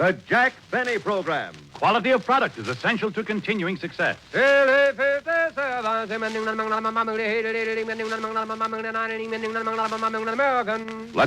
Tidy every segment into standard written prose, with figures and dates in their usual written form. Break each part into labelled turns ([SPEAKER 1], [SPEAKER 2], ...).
[SPEAKER 1] The Jack Benny Program.
[SPEAKER 2] Quality of product is essential to continuing success.
[SPEAKER 3] Let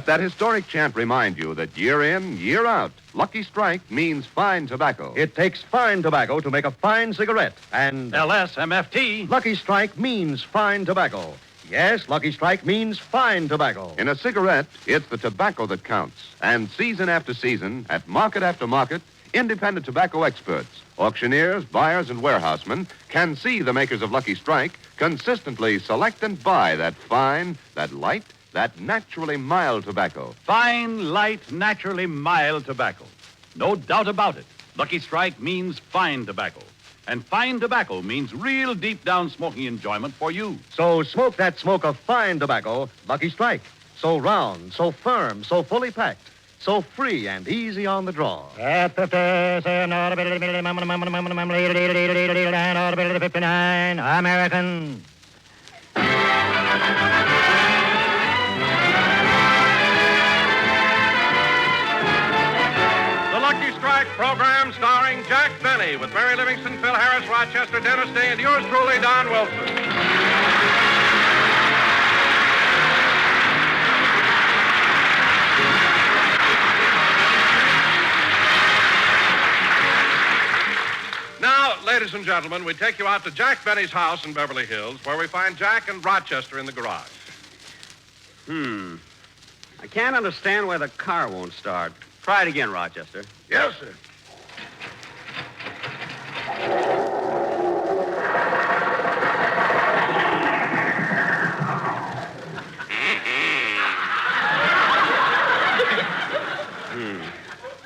[SPEAKER 3] that historic chant remind you that year in, year out, Lucky Strike means fine tobacco.
[SPEAKER 1] It takes fine tobacco to make a fine cigarette. And
[SPEAKER 2] LSMFT.
[SPEAKER 1] Lucky Strike means fine tobacco. Yes, Lucky Strike means fine tobacco.
[SPEAKER 3] In a cigarette, it's the tobacco that counts. And season after season, at market after market, independent tobacco experts, auctioneers, buyers, and warehousemen can see the makers of Lucky Strike consistently select and buy that fine, that light, that naturally mild tobacco.
[SPEAKER 2] Fine, light, naturally mild tobacco. No doubt about it. Lucky Strike means fine tobacco. And fine tobacco means real deep down smoking enjoyment for you.
[SPEAKER 1] So smoke that smoke of fine tobacco, Lucky Strike. So round, so firm, so fully packed, so free and easy on the draw.
[SPEAKER 4] American.
[SPEAKER 5] The Lucky Strike program starring Jack Benny with Mary Livingston, Phil Harris, Rochester, Dennis Day, and yours truly, Don Wilson. Now, ladies and gentlemen, we take you out to Jack Benny's house in Beverly Hills, where we find Jack and Rochester in the garage.
[SPEAKER 6] I can't understand why the car won't start. Try it again, Rochester.
[SPEAKER 5] Yes, sir.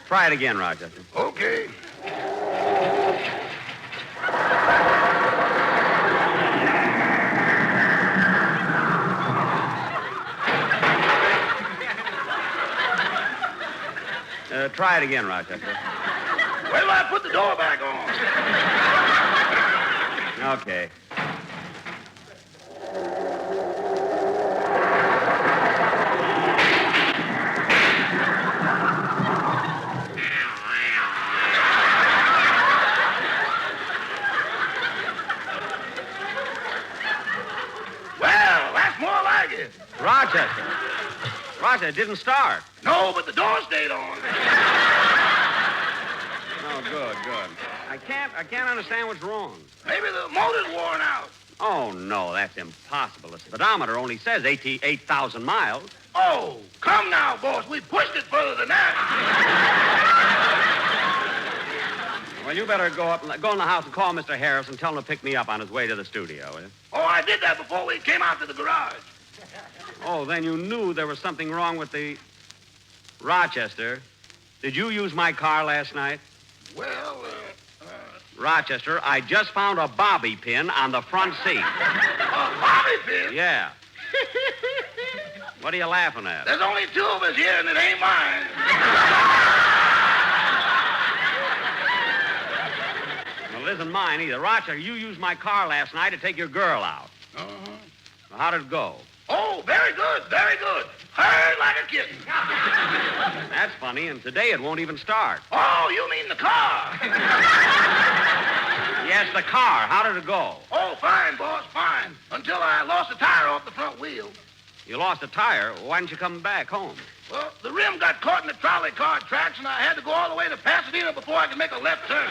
[SPEAKER 6] Try it again, Rochester.
[SPEAKER 5] Okay.
[SPEAKER 6] Try it again, Rochester.
[SPEAKER 5] Wait till I put the door back on.
[SPEAKER 6] Okay.
[SPEAKER 5] Well, that's more like it.
[SPEAKER 6] Rochester, it didn't start.
[SPEAKER 5] No, but the door stayed on.
[SPEAKER 6] Oh, good. I can't understand what's wrong.
[SPEAKER 5] Maybe the motor's worn out.
[SPEAKER 6] Oh, no, that's impossible. The speedometer only says 8,000 miles.
[SPEAKER 5] Oh, come now, boss. We pushed it further than that.
[SPEAKER 6] Well, you better go in the house and call Mr. Harris and tell him to pick me up on his way to the studio, will you?
[SPEAKER 5] Oh, I did that before we came out to the garage.
[SPEAKER 6] Oh, then you knew there was something wrong with the... Rochester, did you use my car last night?
[SPEAKER 5] Well,
[SPEAKER 6] Rochester, I just found a bobby pin on the front seat.
[SPEAKER 5] a bobby pin?
[SPEAKER 6] Yeah. What are you laughing at?
[SPEAKER 5] There's only two of us here, and it ain't mine.
[SPEAKER 6] Well, it isn't mine either. Rochester, you used my car last night to take your girl out.
[SPEAKER 5] Uh-huh.
[SPEAKER 6] Well, how did it go?
[SPEAKER 5] Oh, very good, very good. Heard like a kitten.
[SPEAKER 6] That's funny, and today it won't even start.
[SPEAKER 5] Oh, you mean the car?
[SPEAKER 6] Yes, the car. How did it go?
[SPEAKER 5] Oh, fine, boss, fine. Until I lost a tire off the front wheel.
[SPEAKER 6] You lost a tire. Why didn't you come back home?
[SPEAKER 5] Well, the rim got caught in the trolley car tracks, and I had to go all the way to Pasadena before I could make a left turn.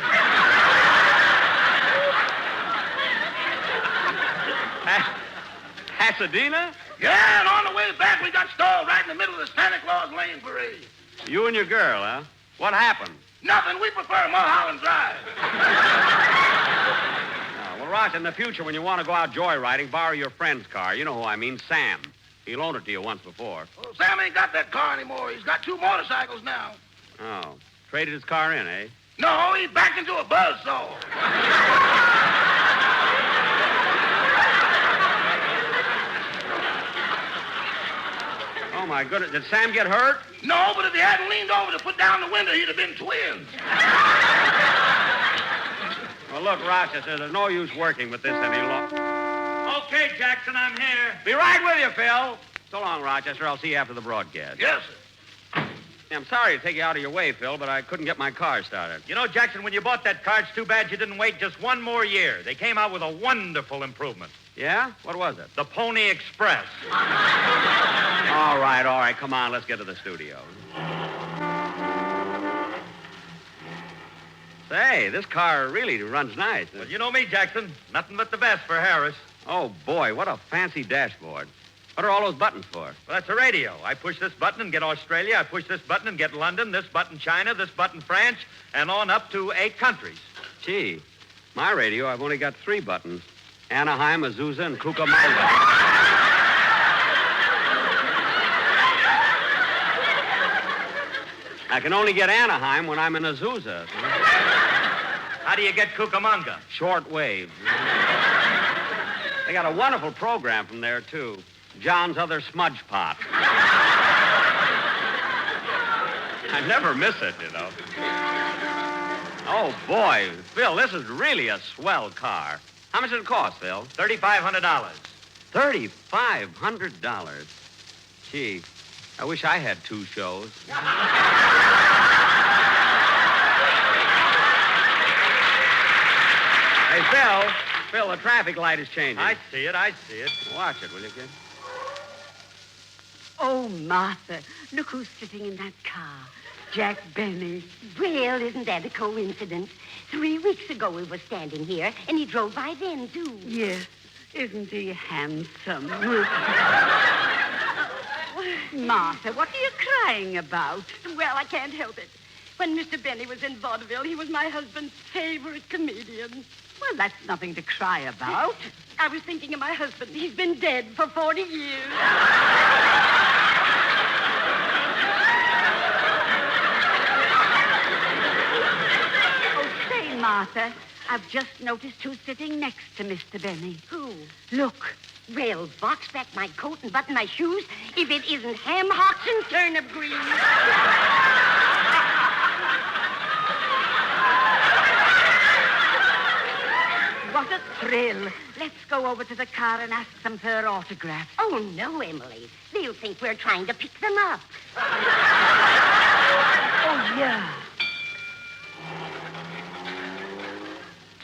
[SPEAKER 6] Pasadena?
[SPEAKER 5] Yeah, and on the way back, we got stalled right in the middle of the Santa Claus Lane parade.
[SPEAKER 6] You and your girl, huh? What happened?
[SPEAKER 5] Nothing. We prefer Mulholland Drive.
[SPEAKER 6] Well, Roch, in the future, when you want to go out joyriding, borrow your friend's car. You know who I mean, Sam. He loaned it to you once before.
[SPEAKER 5] Well, Sam ain't got that car anymore. He's got 2 motorcycles now.
[SPEAKER 6] Oh, traded his car in, eh?
[SPEAKER 5] No, he backed into a buzzsaw.
[SPEAKER 6] Oh, my goodness. Did Sam get hurt?
[SPEAKER 5] No, but if he hadn't leaned over to put down the window, he'd have been twins.
[SPEAKER 6] Well, look, Rochester, there's no use working with this any longer. Okay, Jackson, I'm here. Be right with you, Phil. So long, Rochester. I'll see you after the broadcast.
[SPEAKER 5] Yes, sir.
[SPEAKER 6] Yeah, I'm sorry to take you out of your way, Phil, but I couldn't get my car started.
[SPEAKER 4] You know, Jackson, when you bought that car, it's too bad you didn't wait just one more year. They came out with a wonderful improvement.
[SPEAKER 6] Yeah? What was it?
[SPEAKER 4] The Pony Express.
[SPEAKER 6] All right. Come on, let's get to the studio. Say, this car really runs nice.
[SPEAKER 4] Well, you know me, Jackson. Nothing but the best for Harris.
[SPEAKER 6] Oh, boy, what a fancy dashboard. What are all those buttons for?
[SPEAKER 4] Well, that's a radio. I push this button and get Australia. I push this button and get London. This button, China. This button, France. And on up to 8 countries.
[SPEAKER 6] Gee, my radio, I've only got 3 buttons. Anaheim, Azusa, and Cucamonga. I can only get Anaheim when I'm in Azusa.
[SPEAKER 4] How do you get Cucamonga?
[SPEAKER 6] Short wave. They got a wonderful program from there, too. John's Other Smudge Pot. I never miss it, you know. Oh, boy. Phil, this is really a swell car. How much does it cost, Phil?
[SPEAKER 4] $3,500.
[SPEAKER 6] $3,500. Gee, I wish I had 2 shows. Hey, Phil, the traffic light is changing.
[SPEAKER 4] I see it.
[SPEAKER 6] Watch it, will you, kid?
[SPEAKER 7] Oh, Martha, look who's sitting in that car. Jack Benny.
[SPEAKER 8] Well, isn't that a coincidence? 3 weeks ago we were standing here, and he drove by then, too.
[SPEAKER 7] Yes, isn't he handsome? Martha, what are you crying about?
[SPEAKER 8] Well, I can't help it. When Mr. Benny was in vaudeville, he was my husband's favorite comedian.
[SPEAKER 7] Well, that's nothing to cry about.
[SPEAKER 8] I was thinking of my husband. He's been dead for 40 years.
[SPEAKER 7] Oh, say, Martha, I've just noticed who's sitting next to Mr. Benny.
[SPEAKER 8] Who?
[SPEAKER 7] Look.
[SPEAKER 8] Well, box back my coat and button my shoes if it isn't ham hocks and turnip greens.
[SPEAKER 7] What a thrill. Let's go over to the car and ask them for their autographs.
[SPEAKER 8] Oh, no, Emily. They'll think we're trying to pick them up.
[SPEAKER 7] Oh, yeah.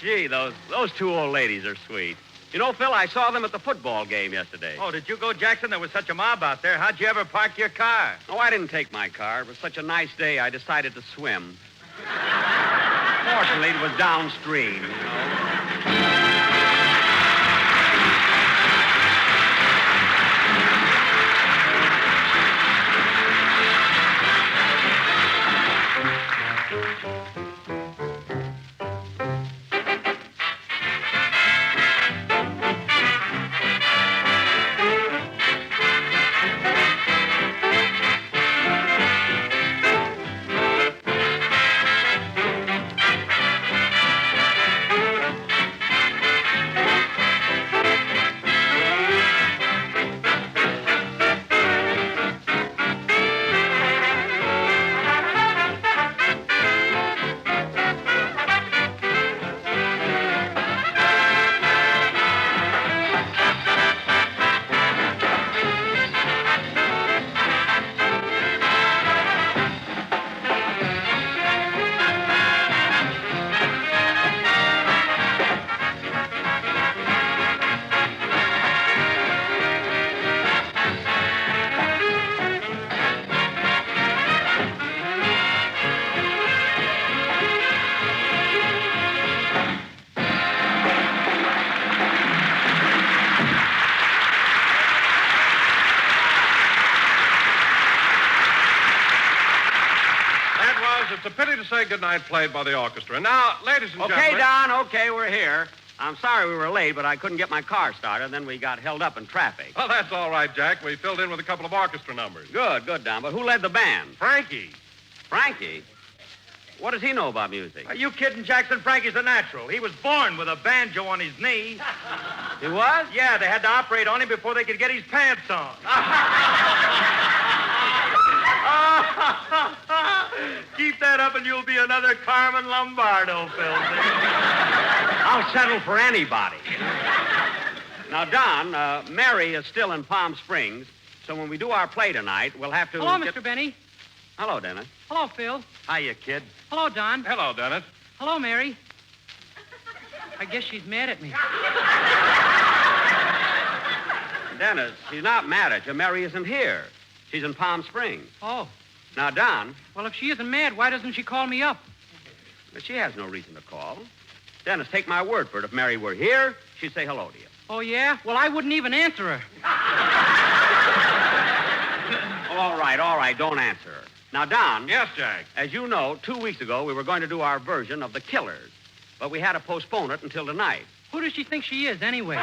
[SPEAKER 6] Gee, those 2 old ladies are sweet. You know, Phil, I saw them at the football game yesterday.
[SPEAKER 4] Oh, did you go, Jackson? There was such a mob out there. How'd you ever park your car?
[SPEAKER 6] Oh, I didn't take my car. It was such a nice day, I decided to swim. Fortunately, it was downstream, you know.
[SPEAKER 5] It's a pity to say goodnight played by the orchestra. Now, ladies and
[SPEAKER 6] Okay,
[SPEAKER 5] gentlemen...
[SPEAKER 6] Don, okay, we're here. I'm sorry we were late, but I couldn't get my car started. Then we got held up in traffic.
[SPEAKER 5] Well, that's all right, Jack. We filled in with a couple of orchestra numbers.
[SPEAKER 6] Good, Don. But who led the band?
[SPEAKER 5] Frankie.
[SPEAKER 6] Frankie? What does he know about music?
[SPEAKER 4] Are you kidding, Jackson? Frankie's a natural. He was born with a banjo on his knee.
[SPEAKER 6] He was?
[SPEAKER 4] Yeah, they had to operate on him before they could get his pants on. Keep that up and you'll be another Carmen Lombardo, Philsy.
[SPEAKER 6] I'll settle for anybody. Now, Don, Mary is still in Palm Springs, so when we do our play tonight, we'll have to...
[SPEAKER 9] Hello, Mr. Benny.
[SPEAKER 6] Hello, Dennis.
[SPEAKER 9] Hello, Phil.
[SPEAKER 6] Hiya, kid.
[SPEAKER 9] Hello, Don.
[SPEAKER 5] Hello, Dennis.
[SPEAKER 9] Hello, Mary. I guess she's mad at me.
[SPEAKER 6] Dennis, she's not mad at you. Mary isn't here. She's in Palm Springs.
[SPEAKER 9] Oh.
[SPEAKER 6] Now, Don,
[SPEAKER 9] Well, if she isn't mad, why doesn't she call me up?
[SPEAKER 6] she has no reason to call. Dennis, take my word for it. If Mary were here, she'd say hello to you.
[SPEAKER 9] Oh, yeah? Well, I wouldn't even answer her.
[SPEAKER 6] All right. Don't answer her. Now, Don.
[SPEAKER 5] Yes, Jack.
[SPEAKER 6] As you know, 2 weeks ago, we were going to do our version of The Killers, but we had to postpone it until tonight.
[SPEAKER 9] Who does she think she is, anyway?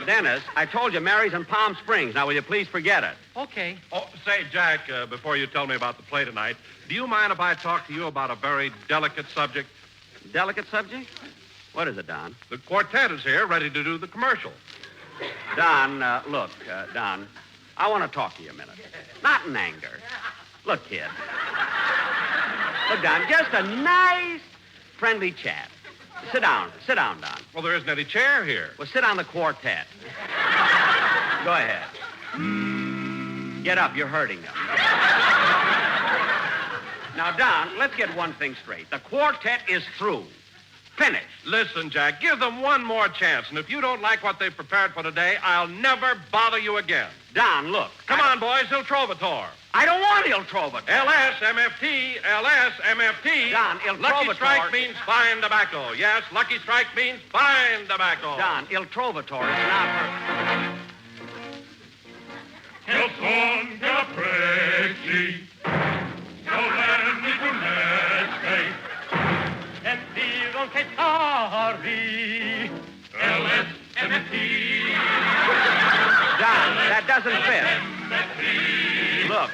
[SPEAKER 6] Dennis, I told you Mary's in Palm Springs. Now, will you please forget it?
[SPEAKER 9] Okay.
[SPEAKER 5] Oh, say, Jack, before you tell me about the play tonight, do you mind if I talk to you about a very delicate subject?
[SPEAKER 6] Delicate subject? What is it, Don?
[SPEAKER 5] The quartet is here, ready to do the commercial.
[SPEAKER 6] Don, look, Don, I want to talk to you a minute. Not in anger. Look, kid. Look, Don, just a nice, friendly chat. Sit down, Don.
[SPEAKER 5] Well, there isn't any chair here.
[SPEAKER 6] Well, sit on the quartet. Go ahead. Get up, you're hurting them. Now, Don, let's get one thing straight. The quartet is through. Finished.
[SPEAKER 5] Listen, Jack, give them one more chance, and if you don't like what they've prepared for today, I'll never bother you again.
[SPEAKER 6] Don, look.
[SPEAKER 5] Come on, boys, Il Trovatore.
[SPEAKER 6] I don't want Il Trovatore.
[SPEAKER 5] LSMFT, LSMFT.
[SPEAKER 6] Don, Il
[SPEAKER 5] Lucky
[SPEAKER 6] Trovatore.
[SPEAKER 5] Strike means fine tobacco. Yes, Lucky Strike means fine tobacco.
[SPEAKER 6] Don, Il Trovatore is not for...
[SPEAKER 10] Che son che apprezzi, solenni funeste, e dicono che tardi, LSMT.
[SPEAKER 6] Don, that doesn't fit. Look.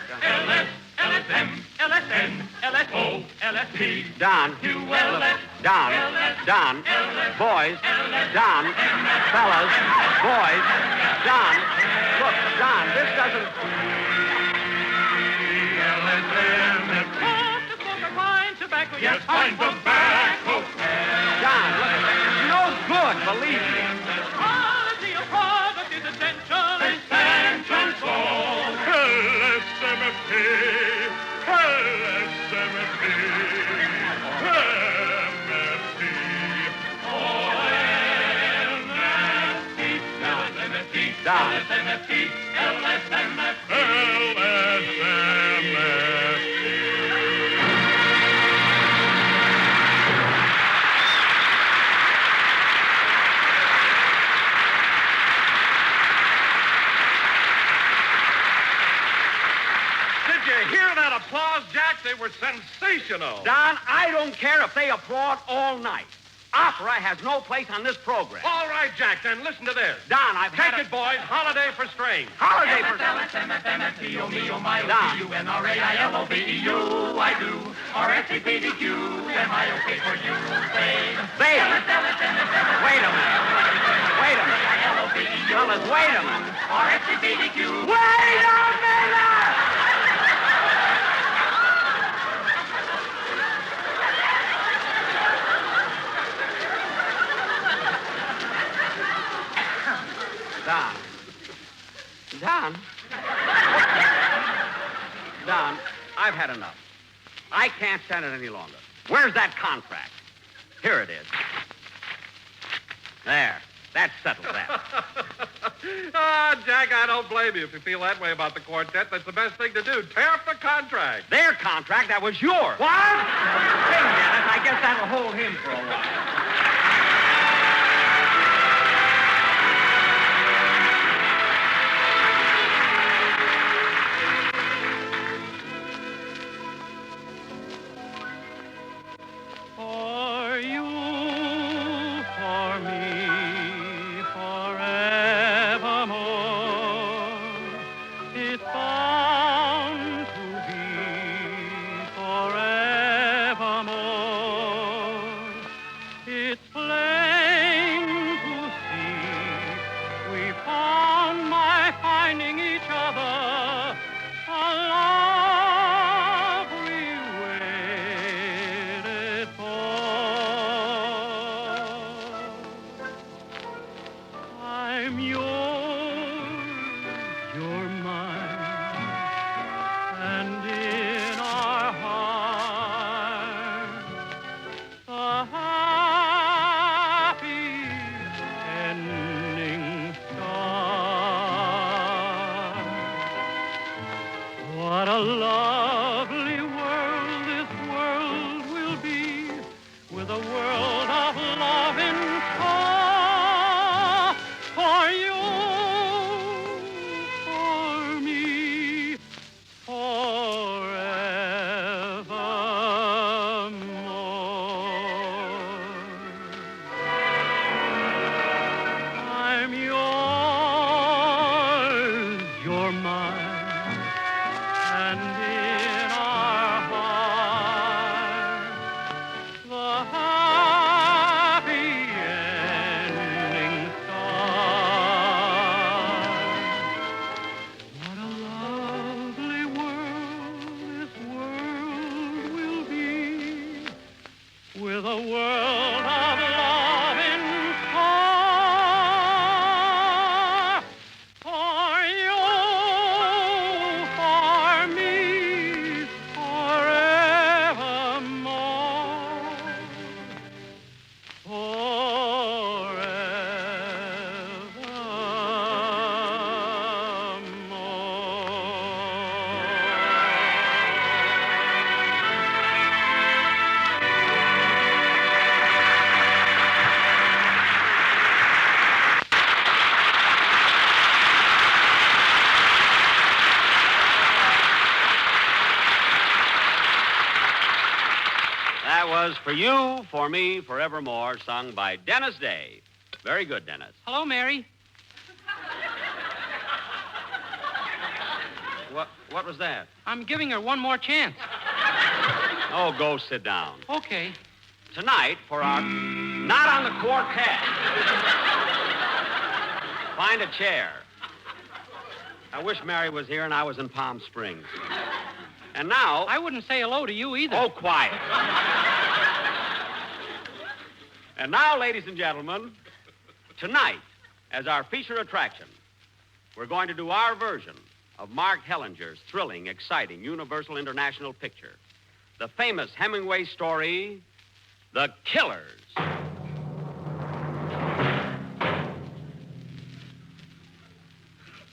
[SPEAKER 10] LSM, LSN, LSO, LSP.
[SPEAKER 6] Don. Don. Boys. Don. Fellas. Boys. Don. Look, Don, this doesn't...
[SPEAKER 10] Tobacco, yes, fine tobacco.
[SPEAKER 6] Don, look, it's no good, believe me.
[SPEAKER 10] Quality of product is essential. So, LSMFT, LSMFT, MFT, LSMFT,
[SPEAKER 6] Don.
[SPEAKER 10] LSMFT, LSMFT, LSMFT.
[SPEAKER 5] Did you hear that applause, Jack? They were sensational.
[SPEAKER 6] Don, I don't care if they applaud all night. Opera has no place on this program.
[SPEAKER 5] All right, Jack, then listen to this.
[SPEAKER 6] Don, I've
[SPEAKER 5] Take
[SPEAKER 6] had
[SPEAKER 5] it, boys. Holiday for Strings.
[SPEAKER 6] Holiday for...
[SPEAKER 10] LSMFT, my
[SPEAKER 6] Don.
[SPEAKER 10] O-P-U-N-R-A-I-L-O-V-E-U, I do. R-S-E-P-D-Q, am I okay for you? Say,
[SPEAKER 6] Wait a minute. Fellas, wait a minute.
[SPEAKER 10] R-S-E-P-D-Q.
[SPEAKER 6] Wait a minute! Don, I've had enough. I can't stand it any longer. Where's that contract? Here it is. There. That settles that.
[SPEAKER 5] Jack, I don't blame you if you feel that way about the quartet. That's the best thing to do. Tear up the contract.
[SPEAKER 6] Their contract, that was yours. What? Hey, Dennis, I guess that'll hold him for a while.
[SPEAKER 9] For you, for me, forevermore, it's bound to be forevermore. What a lovely world this world will be, with a world of love in store for you, for me, forevermore. I'm yours, you're mine, and in our hearts the happy ending starts. What a lovely world this world will be, with a world of love in store for you, for me, forevermore.
[SPEAKER 6] That was For You, For Me, Forevermore, sung by Dennis Day. Very good, Dennis.
[SPEAKER 9] Hello, Mary.
[SPEAKER 6] What was that?
[SPEAKER 9] I'm giving her one more chance.
[SPEAKER 6] Oh, go sit down.
[SPEAKER 9] Okay.
[SPEAKER 6] Tonight, for our Not on the Quartet. Find a chair. I wish Mary was here and I was in Palm Springs. And now...
[SPEAKER 9] I wouldn't say hello to you either.
[SPEAKER 6] Oh, quiet. And now, ladies and gentlemen, tonight, as our feature attraction, we're going to do our version of Mark Hellinger's thrilling, exciting, Universal International picture, the famous Hemingway story, The Killers.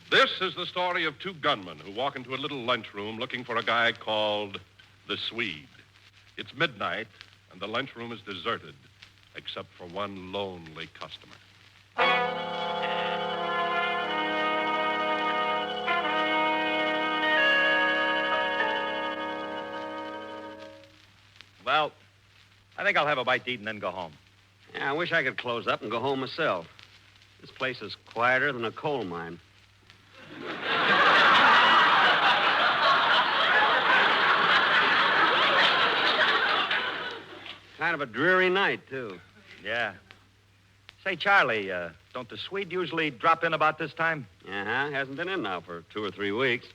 [SPEAKER 5] This is the story of two gunmen who walk into a little lunchroom looking for a guy called the Swede. It's midnight, and the lunchroom is deserted, except for one lonely customer.
[SPEAKER 4] Well, I think I'll have a bite to eat and then go home.
[SPEAKER 6] Yeah, I wish I could close up and go home myself. This place is quieter than a coal mine. Kind of a dreary night, too.
[SPEAKER 4] Yeah. Say, Charlie, don't the Swede usually drop in about this time?
[SPEAKER 6] Uh-huh. Hasn't been in now for 2 or 3 weeks.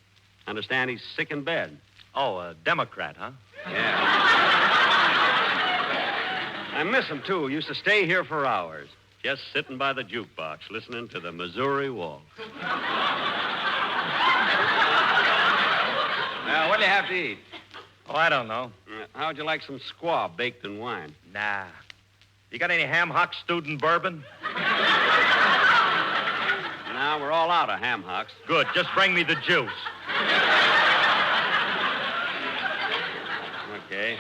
[SPEAKER 6] Understand he's sick in bed.
[SPEAKER 4] Oh, a Democrat, huh?
[SPEAKER 6] Yeah. I miss him, too. Used to stay here for hours, just sitting by the jukebox, listening to the Missouri Waltz. Now, what do you have to eat?
[SPEAKER 4] Oh, I don't know.
[SPEAKER 6] How'd you like some squaw baked in wine?
[SPEAKER 4] Nah. You got any ham hock stewed in bourbon?
[SPEAKER 6] Now, we're all out of ham hocks.
[SPEAKER 4] Good. Just bring me the juice.
[SPEAKER 6] Okay.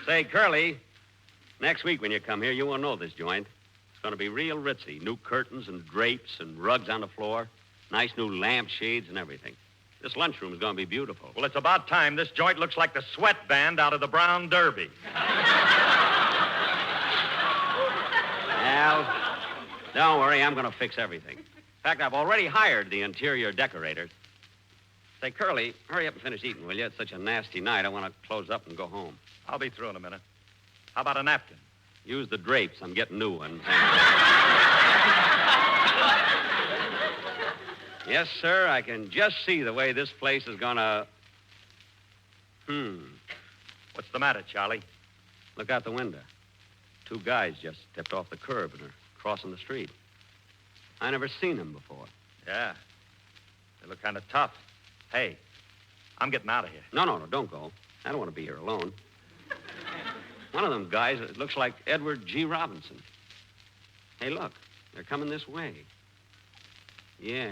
[SPEAKER 6] Say, Curly, next week when you come here, you won't know this joint. It's going to be real ritzy. New curtains and drapes and rugs on the floor. Nice new lampshades and everything. This lunchroom is going to be beautiful.
[SPEAKER 4] Well, it's about time. This joint looks like the sweat band out of the Brown Derby.
[SPEAKER 6] Well, don't worry. I'm going to fix everything. In fact, I've already hired the interior decorators. Say, Curly, hurry up and finish eating, will you? It's such a nasty night. I want to close up and go home.
[SPEAKER 4] I'll be through in a minute. How about a napkin?
[SPEAKER 6] Use the drapes. I'm getting new ones. Yes, sir. I can just see the way this place is gonna...
[SPEAKER 4] What's the matter, Charlie?
[SPEAKER 6] Look out the window. 2 guys just stepped off the curb and are crossing the street. I never seen them before.
[SPEAKER 4] Yeah. They look kind of tough. Hey, I'm getting out of here.
[SPEAKER 6] No, don't go. I don't want to be here alone. One of them guys, it looks like Edward G. Robinson. Hey, look. They're coming this way. Yeah.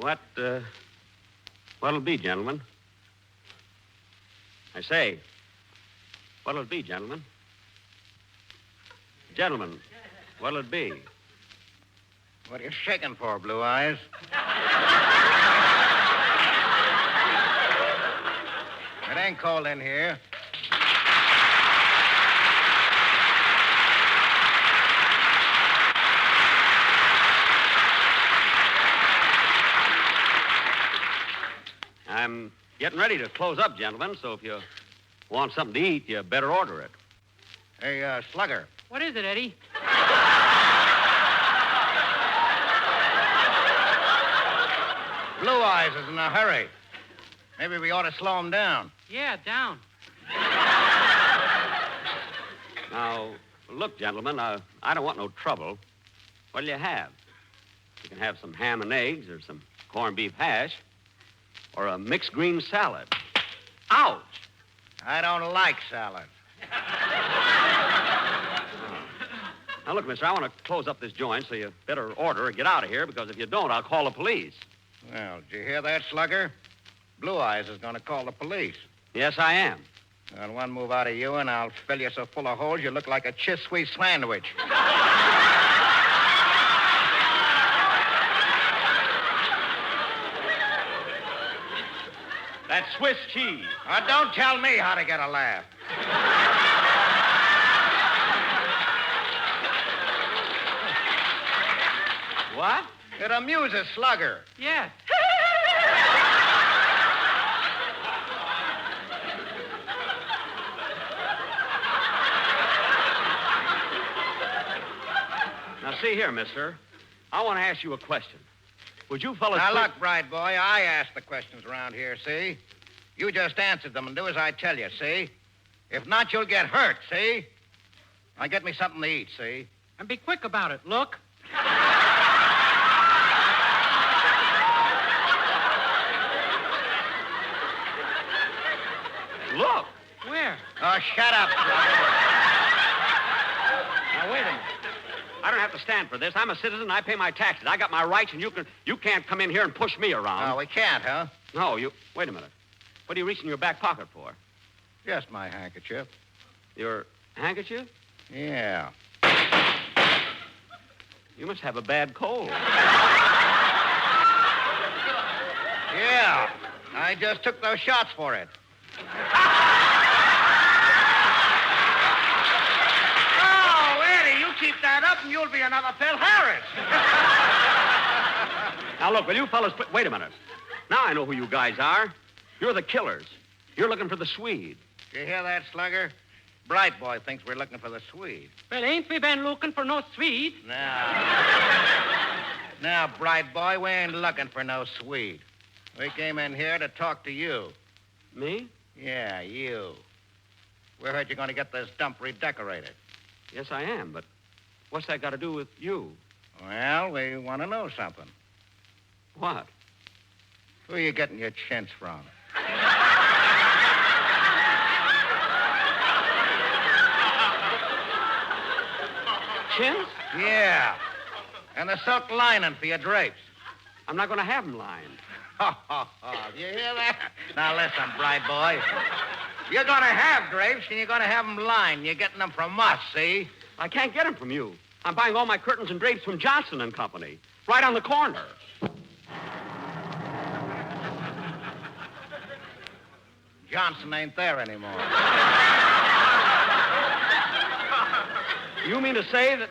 [SPEAKER 6] What'll it be, gentlemen? I say, what'll it be, gentlemen? Gentlemen, what'll it be?
[SPEAKER 11] What are you shaking for, Blue Eyes? It ain't cold in here.
[SPEAKER 6] I'm getting ready to close up, gentlemen, so if you want something to eat, you better order it.
[SPEAKER 11] Hey, Slugger.
[SPEAKER 9] What is it, Eddie?
[SPEAKER 11] Blue Eyes is in a hurry. Maybe we ought to slow him down.
[SPEAKER 9] Yeah, down.
[SPEAKER 6] Now, look, gentlemen, I don't want no trouble. What'll you have? You can have some ham and eggs or some corned beef hash or a mixed green salad. Ouch!
[SPEAKER 11] I don't like salad.
[SPEAKER 6] Now, look, mister, I want to close up this joint, so you better order or get out of here, because if you don't, I'll call the police.
[SPEAKER 11] Well, did you hear that, Slugger? Blue Eyes is going to call the police.
[SPEAKER 6] Yes, I am.
[SPEAKER 11] Well, one move out of you, and I'll fill you so full of holes you look like a Chiswee sandwich.
[SPEAKER 6] That's Swiss cheese.
[SPEAKER 11] Don't tell me how to get a laugh.
[SPEAKER 6] What?
[SPEAKER 11] It amuses Slugger.
[SPEAKER 9] Yes.
[SPEAKER 6] Now, see here, mister. I want to ask you a question. Would you fellas...
[SPEAKER 11] Now, look, Bright Boy, I ask the questions around here, see? You just answer them and do as I tell you, see? If not, you'll get hurt, see? Now, get me something to eat, see?
[SPEAKER 9] And be quick about it. Look.
[SPEAKER 6] Look.
[SPEAKER 9] Where?
[SPEAKER 11] Oh, shut up, Slugger.
[SPEAKER 6] Now, wait a minute. I don't have to stand for this. I'm a citizen. I pay my taxes. I got my rights, and you can't come in here and push me around.
[SPEAKER 11] Oh, we can't, huh?
[SPEAKER 6] No, wait a minute. What are you reaching in your back pocket for?
[SPEAKER 11] Just my handkerchief.
[SPEAKER 6] Your handkerchief?
[SPEAKER 11] Yeah.
[SPEAKER 6] You must have a bad cold.
[SPEAKER 11] Yeah. I just took those shots for it. Keep that up and you'll be another Phil Harris.
[SPEAKER 6] Now, look, will you fellas... Wait a minute. Now I know who you guys are. You're the killers. You're looking for the Swede.
[SPEAKER 11] You hear that, Slugger? Bright Boy thinks we're looking for the Swede.
[SPEAKER 9] But ain't we been looking for no Swede?
[SPEAKER 11] Now, Bright Boy, we ain't looking for no Swede. We came in here to talk to you.
[SPEAKER 6] Me?
[SPEAKER 11] Yeah, you. We heard you're going to get this dump redecorated.
[SPEAKER 6] Yes, I am, but what's that got to do with you?
[SPEAKER 11] Well, we want to know something.
[SPEAKER 6] What?
[SPEAKER 11] Who are you getting your chintz from?
[SPEAKER 6] Chintz?
[SPEAKER 11] Yeah. And the silk lining for your drapes.
[SPEAKER 6] I'm not going to have them lined.
[SPEAKER 11] You hear that? Now, listen, Bright Boy. You're going to have drapes, and you're going to have them lined. You're getting them from us, see?
[SPEAKER 6] I can't get them from you. I'm buying all my curtains and drapes from Johnson and Company, right on the corner.
[SPEAKER 11] Johnson ain't there anymore.
[SPEAKER 6] You mean to say that...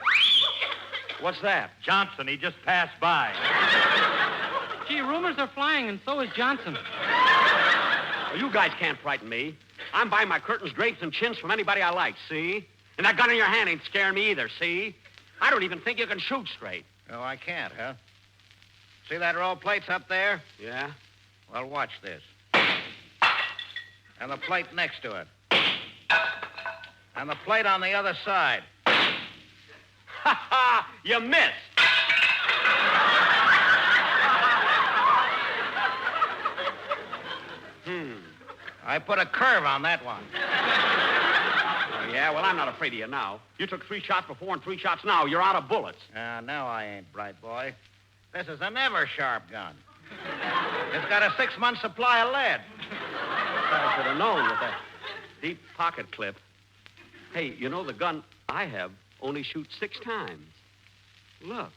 [SPEAKER 6] What's that?
[SPEAKER 4] Johnson, he just passed by.
[SPEAKER 9] Gee, rumors are flying, and so is Johnson.
[SPEAKER 6] Well, you guys can't frighten me. I'm buying my curtains, drapes, and chintz from anybody I like, see? And that gun in your hand ain't scaring me either, see? I don't even think you can shoot straight.
[SPEAKER 11] Oh, I can't, huh? See that row of plates up there?
[SPEAKER 6] Yeah?
[SPEAKER 11] Well, watch this. And the plate next to it. And the plate on the other side.
[SPEAKER 6] Ha ha! You missed!
[SPEAKER 11] I put a curve on that one.
[SPEAKER 6] Oh, yeah? Well, I'm not afraid of you now. You took 3 shots before and 3 shots now. You're out of bullets.
[SPEAKER 11] No, I ain't, Bright Boy. This is a never-sharp gun. It's got a 6-month supply of lead.
[SPEAKER 6] I should have known with that deep pocket clip. Hey, you know the gun I have only shoots 6 times. Look.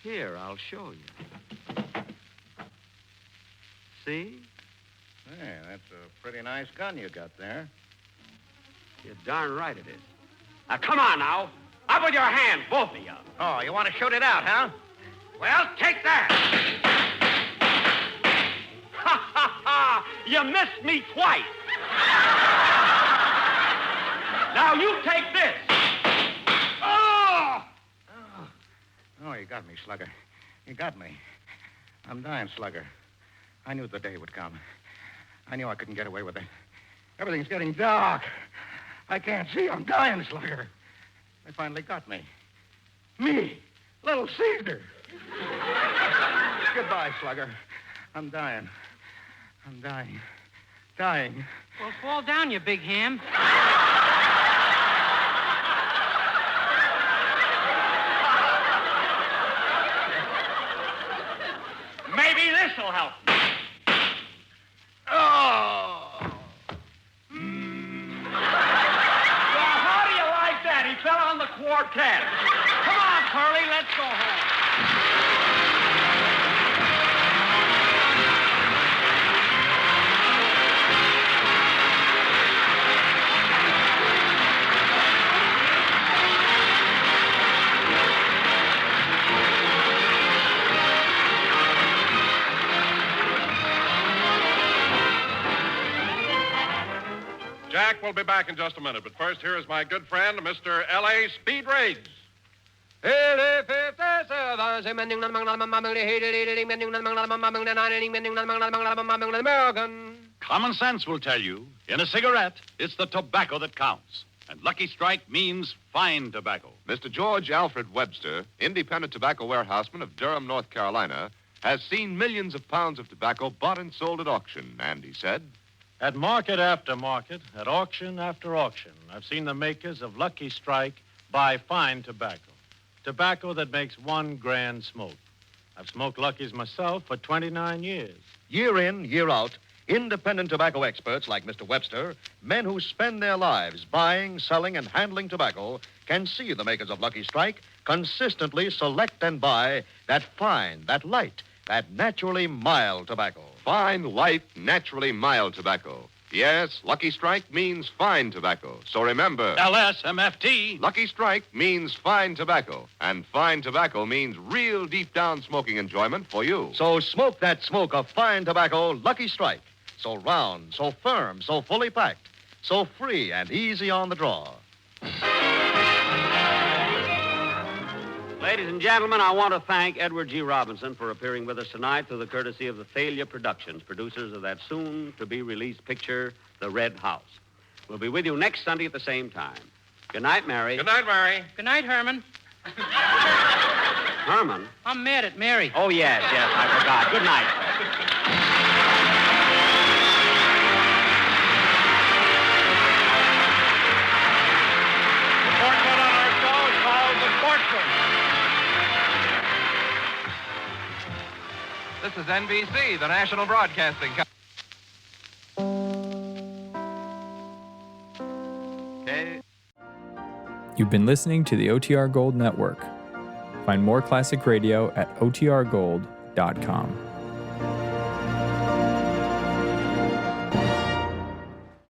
[SPEAKER 6] Here, I'll show you. See?
[SPEAKER 11] Hey, that's a pretty nice gun you got there.
[SPEAKER 6] You're darn right it is. Now, come on now. Up with your hands, both of you.
[SPEAKER 11] Oh, you want to shoot it out, huh?
[SPEAKER 6] Well, take that. Ha, ha, ha. You missed me twice. Now, you take this. Oh!
[SPEAKER 11] Oh, you got me, Slugger. You got me. I'm dying, Slugger. I knew the day would come. I knew I couldn't get away with it. Everything's getting dark. I can't see. I'm dying, Slugger. They finally got me. Me, Little Caesar. Goodbye, Slugger. I'm dying. I'm dying. Dying.
[SPEAKER 12] Well, fall down, you big ham.
[SPEAKER 6] Maybe this'll help.
[SPEAKER 11] Oh!
[SPEAKER 6] Well, how do you like that? He fell on the quartet. Come on, Curly, let's go home.
[SPEAKER 5] Jack will be back in just a minute, but first, here is my good friend, Mr. L.A. Speed Riggs.
[SPEAKER 2] Common sense will tell you, in a cigarette, it's the tobacco that counts. And Lucky Strike means fine tobacco.
[SPEAKER 3] Mr. George Alfred Webster, independent tobacco warehouseman of Durham, North Carolina, has seen millions of pounds of tobacco bought and sold at auction, and he said,
[SPEAKER 9] At market after market, at auction after auction, I've seen the makers of Lucky Strike buy fine tobacco. Tobacco that makes one grand smoke. I've smoked Lucky's myself for 29 years.
[SPEAKER 1] Year in, year out, independent tobacco experts like Mr. Webster, men who spend their lives buying, selling, and handling tobacco, can see the makers of Lucky Strike consistently select and buy that fine, that light, that naturally mild tobacco.
[SPEAKER 3] fine, light, naturally mild tobacco. Yes, Lucky Strike means fine tobacco. So remember,
[SPEAKER 2] LSMFT.
[SPEAKER 3] Lucky Strike means fine tobacco. And fine tobacco means real deep down smoking enjoyment for you.
[SPEAKER 1] So smoke that smoke of fine tobacco, Lucky Strike. So round, so firm, so fully packed, so free and easy on the draw.
[SPEAKER 6] Ladies and gentlemen, I want to thank Edward G. Robinson for appearing with us tonight through the courtesy of the Thalia Productions, producers of that soon-to-be-released picture, The Red House. We'll be with you next Sunday at the same time. Good night, Mary.
[SPEAKER 5] Good night, Mary.
[SPEAKER 12] Good night, Herman.
[SPEAKER 6] Herman?
[SPEAKER 12] I'm mad at Mary.
[SPEAKER 6] Oh, yes, I forgot. Good night.
[SPEAKER 9] The portrait on our show is called The Portrait.
[SPEAKER 13] This is NBC, the National Broadcasting Company. Okay.
[SPEAKER 14] You've been listening to the OTR Gold Network. Find more classic radio at otrgold.com.